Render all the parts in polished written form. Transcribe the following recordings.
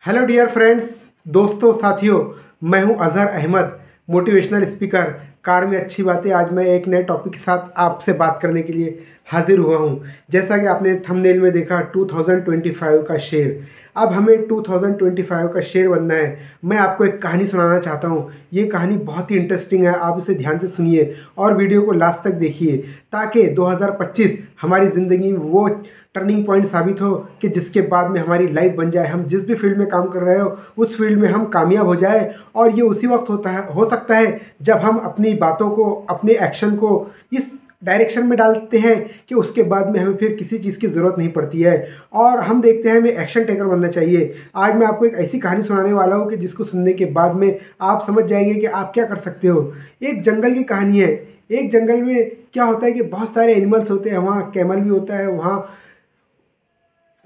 Hello dear friends, दोस्तों, साथियों। मैं हूं Azhar Ahmed, motivational speaker. Car में अच्छी बातें। आज मैं एक नए टॉपिक के साथ आपसे बात करने के लिए हाजिर हुआ हूं। जैसा कि आपने थंबनेल में देखा, 2025 का शेर। अब हमें 2025 का शेर बनना है। मैं आपको एक कहानी सुनाना चाहता हूं। ये कहानी बहुत ही इंटरेस्टिंग है। आप इसे ध्यान से सुनिए और वीडियो को लास्ट तक देखिए, ताकि 2025 हमारी ज़िंदगी में वो टर्निंग पॉइंट साबित हो कि जिसके बाद में हमारी लाइफ बन जाए। हम जिस भी फील्ड में काम कर रहे हो, उस फील्ड में हम कामयाब हो जाए। और ये उसी वक्त हो सकता है जब हम अपनी बातों को, अपने एक्शन को इस डायरेक्शन में डालते हैं कि उसके बाद में हमें फिर किसी चीज़ की ज़रूरत नहीं पड़ती है। और हम देखते हैं हमें एक्शन टेकर बनना चाहिए। आज मैं आपको एक ऐसी कहानी सुनाने वाला हूँ कि जिसको सुनने के बाद में आप समझ जाएंगे कि आप क्या कर सकते हो। एक जंगल की कहानी है। एक जंगल में क्या होता है कि बहुत सारे एनिमल्स होते हैं। वहाँ कैमल भी होता है, वहाँ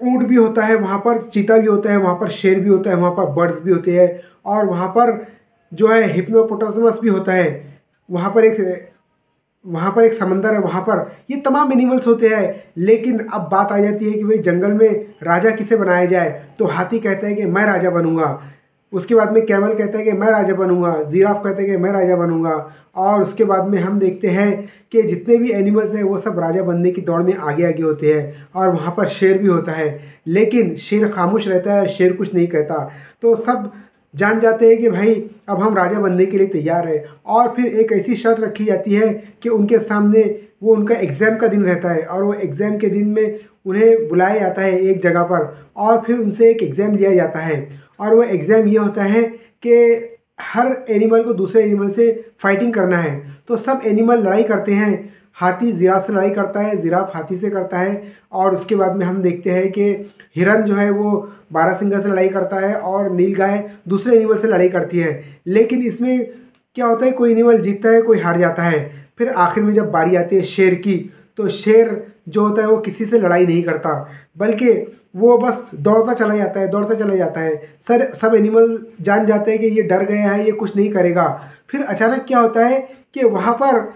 ऊँट भी होता है, वहाँ पर चीता भी होता है, वहाँ पर शेर भी होता है, वहाँ पर बर्ड्स भी होते हैं, और वहाँ पर जो है हिप्नोपोटामस भी होता है। वहाँ पर एक समंदर है। वहाँ पर ये तमाम एनिमल्स होते हैं। लेकिन अब बात आ जाती है कि भाई जंगल में राजा किसे बनाया जाए। तो हाथी कहता है कि मैं राजा बनूंगा। उसके बाद में कैमल कहता है कि मैं राजा बनूंगा। जिराफ कहता है कि मैं राजा बनूंगा। और उसके बाद में हम देखते हैं कि जितने भी एनिमल्स हैं वो सब राजा बनने की दौड़ में आगे आगे होते हैं। और वहाँ पर शेर भी होता है, लेकिन शेर खामोश रहता है, शेर कुछ नहीं कहता। तो सब जान जाते हैं कि भाई अब हम राजा बनने के लिए तैयार है। और फिर एक ऐसी शर्त रखी जाती है कि उनके सामने वो उनका एग्ज़ाम का दिन रहता है, और वो एग्ज़ाम के दिन में उन्हें बुलाया जाता है एक जगह पर, और फिर उनसे एक एग्ज़ाम लिया जाता है। और वो एग्ज़ाम ये होता है कि हर एनिमल को दूसरे एनिमल से फाइटिंग करना है। तो सब एनिमल लड़ाई करते हैं। हाथी जिराफ से लड़ाई करता है, जिराफ हाथी से करता है। और उसके बाद में हम देखते हैं कि हिरन जो है वो बारहसिंगा से लड़ाई करता है, और नीलगाय दूसरे एनिमल से लड़ाई करती है। लेकिन इसमें क्या होता है, कोई एनिमल जीतता है, कोई हार जाता है। फिर आखिर में जब बारी आती है शेर की, तो शेर जो होता है वो किसी से लड़ाई नहीं करता, बल्कि वो बस दौड़ता चला जाता है, दौड़ता चला जाता है। सब एनिमल जान जाते हैं कि ये डर गया है, ये कुछ नहीं करेगा। फिर अचानक क्या होता है कि वहाँ पर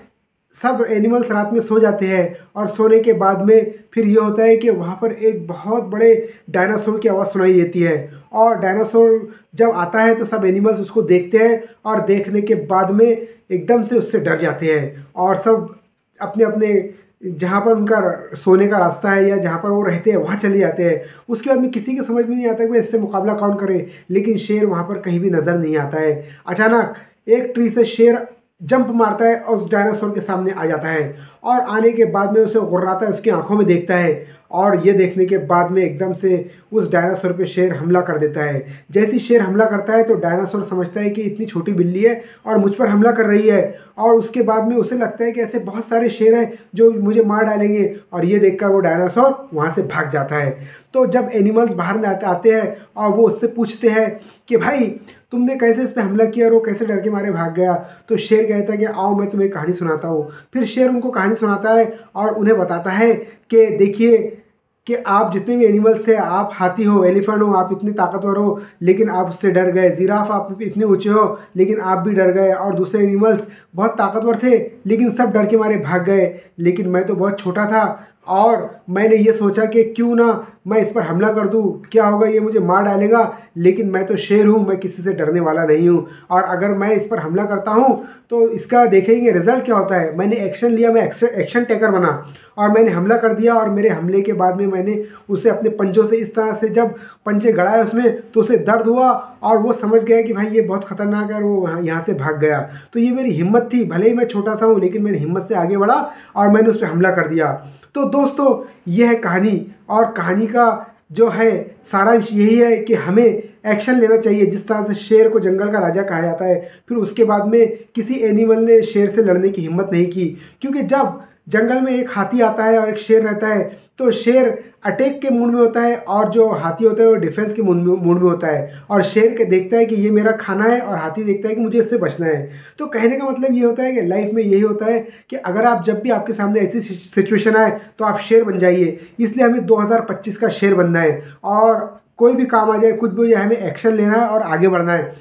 सब एनिमल्स रात में सो जाते हैं, और सोने के बाद में फिर ये होता है कि वहाँ पर एक बहुत बड़े डायनासोर की आवाज़ सुनाई देती है। और डायनासोर जब आता है तो सब एनिमल्स उसको देखते हैं, और देखने के बाद में एकदम से उससे डर जाते हैं, और सब अपने अपने जहाँ पर उनका सोने का रास्ता है या जहाँ पर वो रहते हैं वहाँ चले जाते हैं। उसके बाद में किसी के समझ में नहीं आता कि भाई इससे मुकाबला कौन करे। लेकिन शेर वहाँ पर कहीं भी नज़र नहीं आता है। अचानक एक ट्री से शेर जंप मारता है और उस डायनासोर के सामने आ जाता है, और आने के बाद में उसे गुर्राता है, उसकी आंखों में देखता है। और ये देखने के बाद में एकदम से उस डायनासोर पे शेर हमला कर देता है। जैसे ही शेर हमला करता है तो डायनासोर समझता है कि इतनी छोटी बिल्ली है और मुझ पर हमला कर रही है। और उसके बाद में उसे लगता है कि ऐसे बहुत सारे शेर हैं जो मुझे मार डालेंगे, और ये देखकर वो डायनासोर वहाँ से भाग जाता है। तो जब एनिमल्स बाहर आते हैं और वो उससे पूछते हैं कि भाई तुमने कैसे इस पर हमला किया, और वो कैसे डर के मारे भाग गया, तो शेर कहता है कि आओ मैं तुम्हें कहानी सुनाता हूँ। फिर शेर उनको कहानी सुनाता है और उन्हें बताता है कि देखिए कि आप जितने भी एनिमल्स हैं, आप हाथी हो, एलिफेंट हो, आप इतने ताकतवर हो, लेकिन आप उससे डर गए। जिराफ आप इतने ऊंचे हो, लेकिन आप भी डर गए। और दूसरे एनिमल्स बहुत ताकतवर थे, लेकिन सब डर के मारे भाग गए। लेकिन मैं तो बहुत छोटा था, और मैंने ये सोचा कि क्यों ना मैं इस पर हमला कर दूं, क्या होगा, ये मुझे मार डालेगा। लेकिन मैं तो शेर हूँ, मैं किसी से डरने वाला नहीं हूँ। और अगर मैं इस पर हमला करता हूँ तो इसका देखेंगे रिजल्ट क्या होता है। मैंने एक्शन लिया, मैं एक्शन टेकर बना, और मैंने हमला कर दिया। और मेरे हमले के बाद में मैंने उसे अपने पंजों से इस तरह से जब पंजे गड़ाए उसमें, तो उसे दर्द हुआ, और वो समझ गया कि भाई ये बहुत ख़तरनाक है, और वो यहाँ से भाग गया। तो ये मेरी हिम्मत थी। भले ही मैं छोटा सा हूँ, लेकिन मेरी हिम्मत से आगे बढ़ा और मैंने उस पर हमला कर दिया। तो दोस्तों, यह है कहानी। और कहानी का जो है सारांश यही है कि हमें एक्शन लेना चाहिए। जिस तरह से शेर को जंगल का राजा कहा जाता है, फिर उसके बाद में किसी एनिमल ने शेर से लड़ने की हिम्मत नहीं की, क्योंकि जब जंगल में एक हाथी आता है और एक शेर रहता है, तो शेर अटैक के मूड में होता है, और जो हाथी होता है वो डिफेंस के मूड में होता है। और शेर के देखता है कि ये मेरा खाना है, और हाथी देखता है कि मुझे इससे बचना है। तो कहने का मतलब ये होता है कि लाइफ में यही होता है कि अगर आप जब भी आपके सामने ऐसी सिचुएशन आए तो आप शेर बन जाइए। इसलिए हमें 2025 का शेर बनना है, और कोई भी काम आ जाए, कुछ भी हो जाए, हमें एक्शन लेना है और आगे बढ़ना है।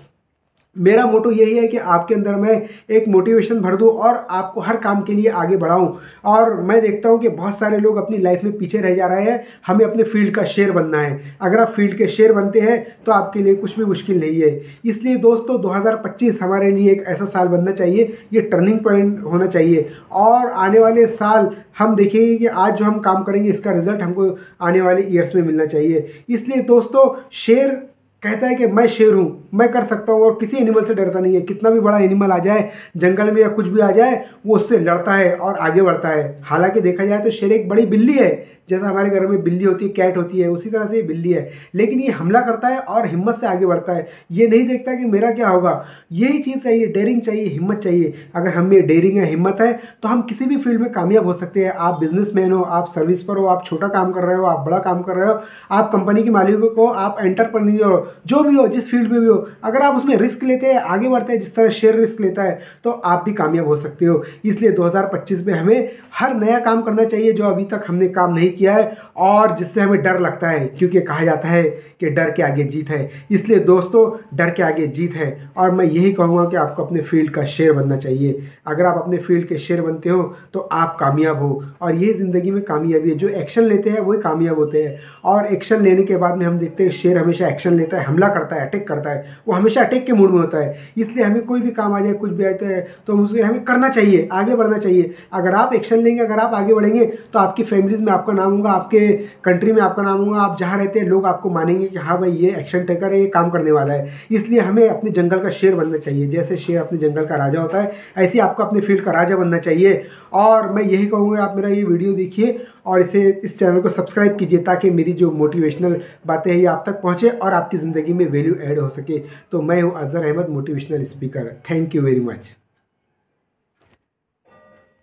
मेरा मोटो यही है कि आपके अंदर मैं एक मोटिवेशन भर दूं और आपको हर काम के लिए आगे बढ़ाऊं। और मैं देखता हूं कि बहुत सारे लोग अपनी लाइफ में पीछे रह जा रहे हैं। हमें अपने फील्ड का शेर बनना है। अगर आप फील्ड के शेर बनते हैं तो आपके लिए कुछ भी मुश्किल नहीं है। इसलिए दोस्तों 2025 हमारे लिए एक ऐसा साल बनना चाहिए, ये टर्निंग पॉइंट होना चाहिए। और आने वाले साल हम देखेंगे कि आज जो हम काम करेंगे इसका रिजल्ट हमको आने वाले ईयर्स में मिलना चाहिए। इसलिए दोस्तों शेर कहता है कि मैं शेर हूँ, मैं कर सकता हूँ और किसी एनिमल से डरता नहीं है। कितना भी बड़ा एनिमल आ जाए जंगल में या कुछ भी आ जाए, वो उससे लड़ता है और आगे बढ़ता है। हालांकि देखा जाए तो शेर एक बड़ी बिल्ली है, जैसा हमारे घर में बिल्ली होती है, कैट होती है, उसी तरह से ये बिल्ली है। लेकिन ये हमला करता है और हिम्मत से आगे बढ़ता है। ये नहीं देखता कि मेरा क्या होगा। यही चीज़ चाहिए, डेयरिंग चाहिए, हिम्मत चाहिए। अगर हम में डेयरिंग है, हिम्मत है, तो हम किसी भी फील्ड में कामयाब हो सकते हैं। आप बिजनेसमैन हो, आप सर्विस पर हो, आप छोटा काम कर रहे हो, आप बड़ा काम कर रहे हो, आप कंपनी के मालिक हो, आप एंटरप्रेन्योर हो, जो भी हो, जिस फील्ड में भी हो, अगर आप उसमें रिस्क लेते हैं, आगे बढ़ते हैं, जिस तरह शेर रिस्क लेता है, तो आप भी कामयाब हो सकते हो। इसलिए 2025 में हमें हर नया काम करना चाहिए जो अभी तक हमने काम नहीं किया है और जिससे हमें डर लगता है, क्योंकि कहा जाता है कि डर के आगे जीत है। इसलिए दोस्तों डर के आगे जीत है और मैं यही कहूँगा कि आपको अपने फील्ड का शेर बनना चाहिए। अगर आप अपने फील्ड के शेर बनते हो तो आप कामयाब हो। और यही ज़िंदगी में कामयाबी है, जो एक्शन लेते हैं वही कामयाब होते हैं। और एक्शन लेने के बाद में हम देखते हैं शेर हमेशा एक्शन लेता है, हमला करता है, अटैक करता है। वो हमेशा अटैक के मूड में होता है। इसलिए हमें कोई भी काम आ जाए, कुछ भी आता है, तो उसे हमें करना चाहिए, आगे बढ़ना चाहिए। अगर आप एक्शन लेंगे, अगर आप आगे बढ़ेंगे, तो आपकी फैमिलीज में आपका नाम होगा, आपके कंट्री में आपका नाम होगा, आप जहाँ रहते हैं लोग आपको मानेंगे कि हाँ भाई ये एक्शन टेकर है, ये काम करने वाला है। इसलिए हमें अपने जंगल का शेर बनना चाहिए। जैसे शेर अपने जंगल का राजा होता है, ऐसे ही आपको अपने फील्ड का राजा बनना चाहिए। और मैं यही कहूँगा, आप मेरा ये वीडियो देखिए और इस चैनल को सब्सक्राइब कीजिए, ताकि मेरी जो मोटिवेशनल बातें हैं ये आप तक पहुँचे और आपकी ज़िंदगी में वैल्यू ऐड हो सके। तो मैं हूँ Azhar Ahmed, motivational speaker. Thank you very much.